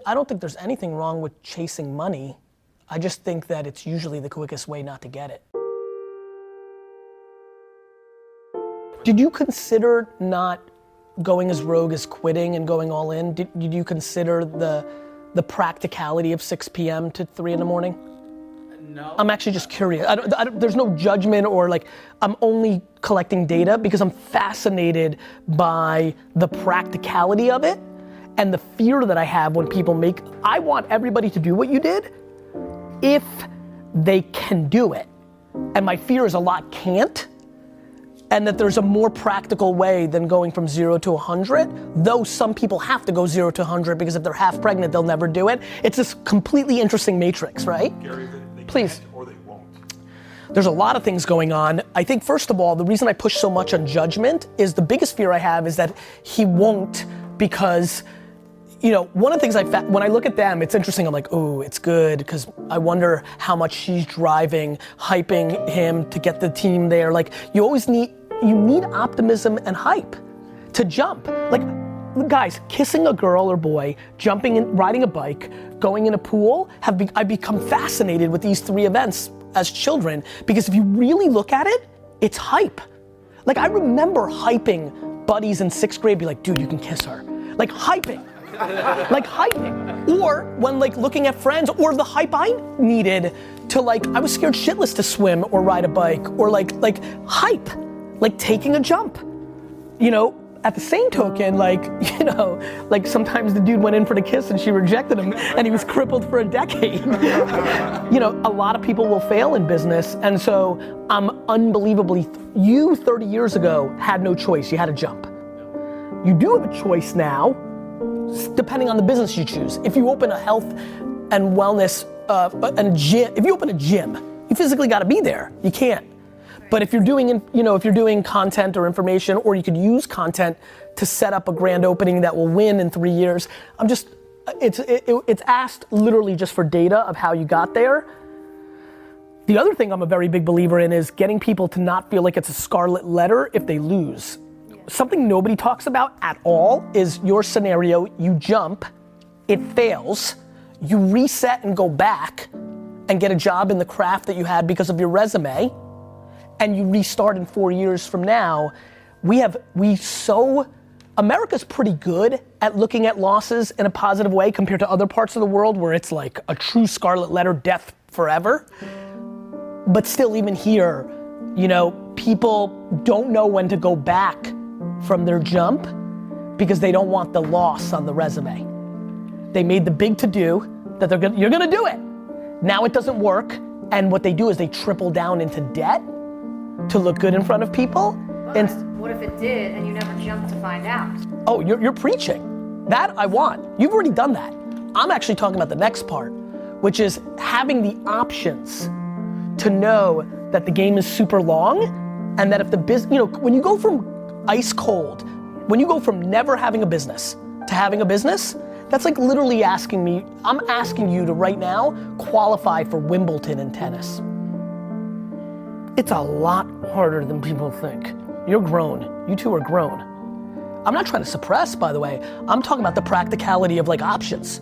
I don't think there's anything wrong with chasing money. I just think that it's usually the quickest way not to get it. Did you consider not going as rogue as quitting and going all in? Did you consider the practicality of 6 p.m. to 3 in the morning? No. I'm actually just curious. There's no judgment or like, I'm only collecting data because I'm fascinated by the practicality of it and the fear that I have when people I want everybody to do what you did if they can do it. And my fear is a lot can't, and that there's a more practical way than going from 0 to 100, though some people have to go 0 to 100 because if they're half pregnant, they'll never do it. It's this completely interesting matrix, right? Gary, they Please. can't or they won't. There's a lot of things going on. I think first of all, the reason I push so much on judgment is the biggest fear I have is that he won't because, you know, one of the things when I look at them, it's interesting, I'm like, oh, it's good, because I wonder how much she's driving, hyping him to get the team there. Like, you need optimism and hype to jump. Like, guys, kissing a girl or boy, jumping in, riding a bike, going in a pool, I've become fascinated with these 3 events as children, because if you really look at it, it's hype. Like, I remember hyping buddies in 6th grade, be like, dude, you can kiss her. Like, hyping. Like, hyping. Or when like looking at friends, or the hype I needed to like, I was scared shitless to swim or ride a bike, or like hype, like taking a jump. You know, at the same token, like, you know, like sometimes the dude went in for the kiss and she rejected him and he was crippled for a decade. You know, a lot of people will fail in business, and so I'm unbelievably, you 30 years ago had no choice, you had to jump. You do have a choice now, depending on the business you choose. If you open a health and wellness and gym, if you open a gym, you physically gotta be there, you can't. But if you're doing, you know, if you're doing content or information, or you could use content to set up a grand opening that will win in 3 years, it's asked literally just for data of how you got there. The other thing I'm a very big believer in is getting people to not feel like it's a scarlet letter if they lose. Something nobody talks about at all is your scenario. You jump, it fails, you reset and go back and get a job in the craft that you had because of your resume, and you restart in 4 years from now. America's pretty good at looking at losses in a positive way compared to other parts of the world where it's like a true scarlet letter, death forever. But still, even here, you know, people don't know when to go back from their jump because they don't want the loss on the resume. They made the big to-do that you're gonna do it. Now it doesn't work, and what they do is they triple down into debt to look good in front of people. But what if it did and you never jumped to find out? Oh, you're preaching. That I want. You've already done that. I'm actually talking about the next part, which is having the options to know that the game is super long, and that if the business, you know, when you go from ice cold, when you go from never having a business to having a business, that's like literally asking me, I'm asking you to right now qualify for Wimbledon in tennis. It's a lot harder than people think. You're grown, you two are grown. I'm not trying to suppress, by the way, I'm talking about the practicality of like options.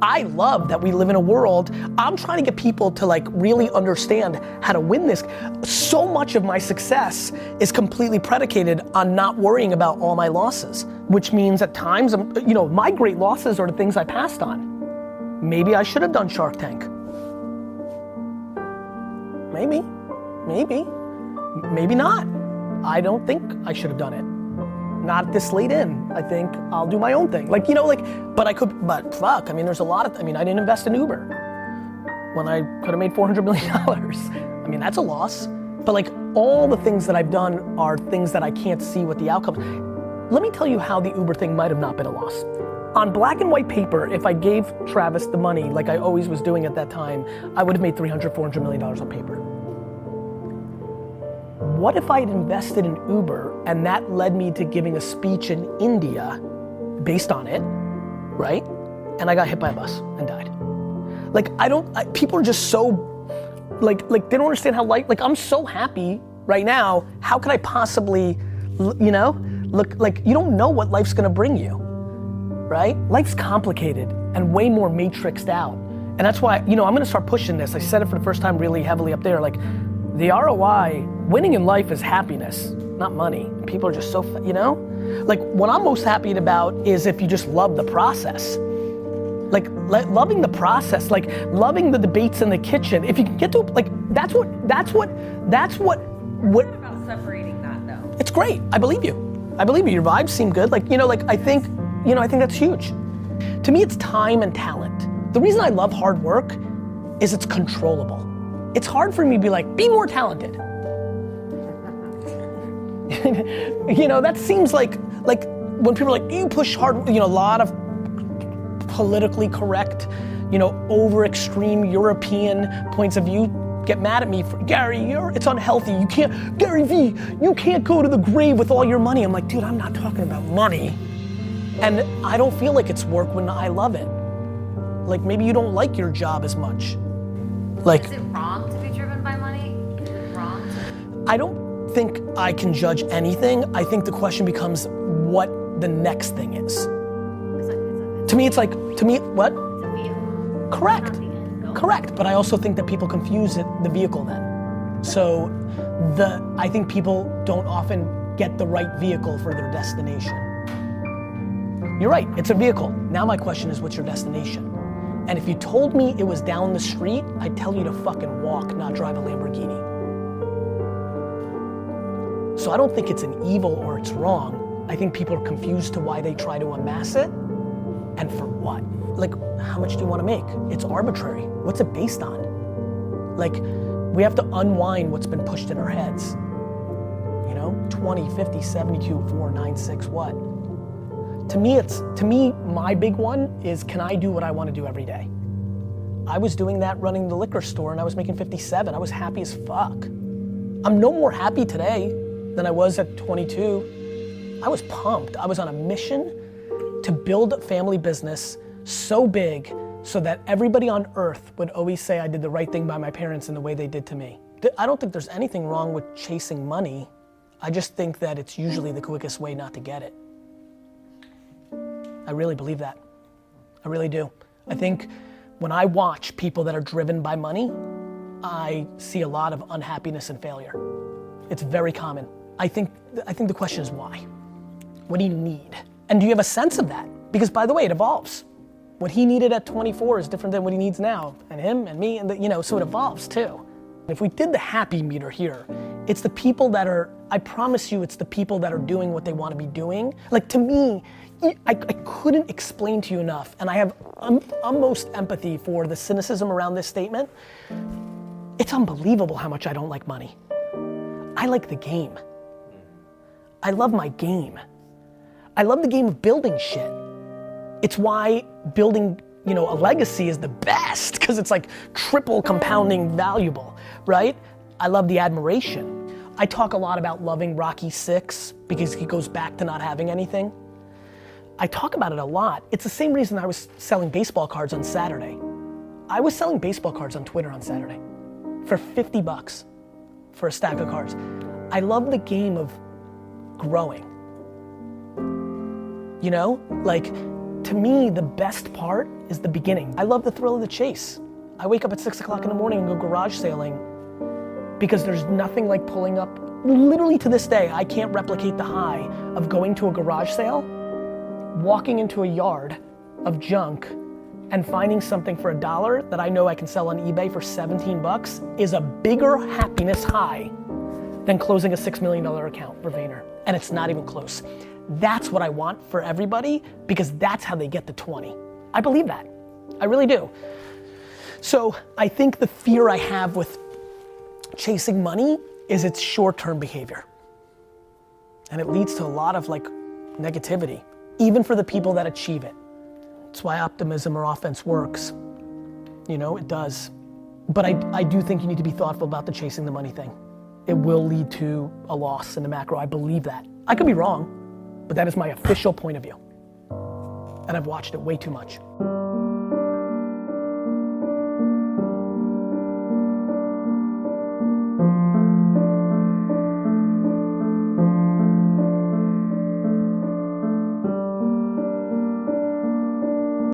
I love that we live in a world, I'm trying to get people to like really understand how to win this. So much of my success is completely predicated on not worrying about all my losses, which means at times, you know, my great losses are the things I passed on. Maybe I should have done Shark Tank. Maybe not. I don't think I should have done it. Not this late in. I think I'll do my own thing. Like, you know, like, but fuck, I mean, there's a lot of, I didn't invest in Uber when I could have made $400 million. I mean, that's a loss. But like, all the things that I've done are things that I can't see what the outcomes. Let me tell you how the Uber thing might have not been a loss. On black and white paper, if I gave Travis the money, like I always was doing at that time, I would have made $300, $400 million on paper. What if I had invested in Uber and that led me to giving a speech in India based on it, right? And I got hit by a bus and died. Like, people are just so, like they don't understand how like I'm so happy right now. How could I possibly, look like, you don't know what life's gonna bring you, right? Life's complicated. and way more matrixed out. And that's why, I'm gonna start pushing this. I said it for the first time really heavily up there, like the ROI, winning in life is happiness, not money. People are just so, Like what I'm most happy about is if you just love the process. Like loving the process, like loving the debates in the kitchen. If you can get to, like, that's what. What about separating that though? It's great, I believe you. Your vibes seem good. Like, I think that's huge. To me, it's time and talent. The reason I love hard work is it's controllable. It's hard for me to be like, be more talented. That seems like when people are like, you push hard, a lot of politically correct, over extreme European points of view get mad at me for, Gary, it's unhealthy. You can't, Gary V, you can't go to the grave with all your money. I'm like, dude, I'm not talking about money. And I don't feel like it's work when I love it. Like maybe you don't like your job as much. Like, is it wrong to be driven by money? Is it wrong to? I don't think I can judge anything. I think the question becomes what the next thing is. To me, what? It's a vehicle. Correct. Not the end goal. Correct, but I also think that people confuse the vehicle then. So I think people don't often get the right vehicle for their destination. You're right, it's a vehicle. Now my question is, what's your destination? And if you told me it was down the street, I'd tell you to fucking walk, not drive a Lamborghini. So I don't think it's an evil or it's wrong. I think people are confused to why they try to amass it and for what. Like, how much do you want to make? It's arbitrary. What's it based on? Like, we have to unwind what's been pushed in our heads. 20, 50, 72, 4, 9, 6, what? To me, my big one is, can I do what I want to do every day? I was doing that running the liquor store and I was making 57. I was happy as fuck. I'm no more happy today than I was at 22. I was pumped. I was on a mission to build a family business so big so that everybody on earth would always say I did the right thing by my parents in the way they did to me. I don't think there's anything wrong with chasing money. I just think that it's usually the quickest way not to get it. I really believe that. I really do. I think when I watch people that are driven by money, I see a lot of unhappiness and failure. It's very common. I think the question is why? What do you need? And do you have a sense of that? Because by the way, it evolves. What he needed at 24 is different than what he needs now. And him and me, and so it evolves too. If we did the happy meter here, it's the people that are, I promise you, it's the people that are doing what they want to be doing. Like to me, I couldn't explain to you enough, and I have utmost empathy for the cynicism around this statement. It's unbelievable how much I don't like money. I like the game. I love my game. I love the game of building shit. It's why building, a legacy is the best, because it's like triple compounding valuable, right? I love the admiration. I talk a lot about loving Rocky VI because he goes back to not having anything. I talk about it a lot. It's the same reason I was selling baseball cards on Saturday. I was selling baseball cards on Twitter on Saturday for $50 for a stack of cards. I love the game of growing. To me, the best part is the beginning. I love the thrill of the chase. I wake up at 6 o'clock in the morning and go garage sailing because there's nothing like pulling up. Literally to this day, I can't replicate the high of going to a garage sale, walking into a yard of junk and finding something for $1 that I know I can sell on eBay for $17 is a bigger happiness high than closing a $6 million account for Vayner. And it's not even close. That's what I want for everybody because that's how they get to 20. I believe that. I really do. So I think the fear I have with chasing money is its short-term behavior. And it leads to a lot of negativity, even for the people that achieve it. It's why optimism or offense works. It does. But I do think you need to be thoughtful about the chasing the money thing. It will lead to a loss in the macro. I believe that. I could be wrong, but that is my official point of view. And I've watched it way too much.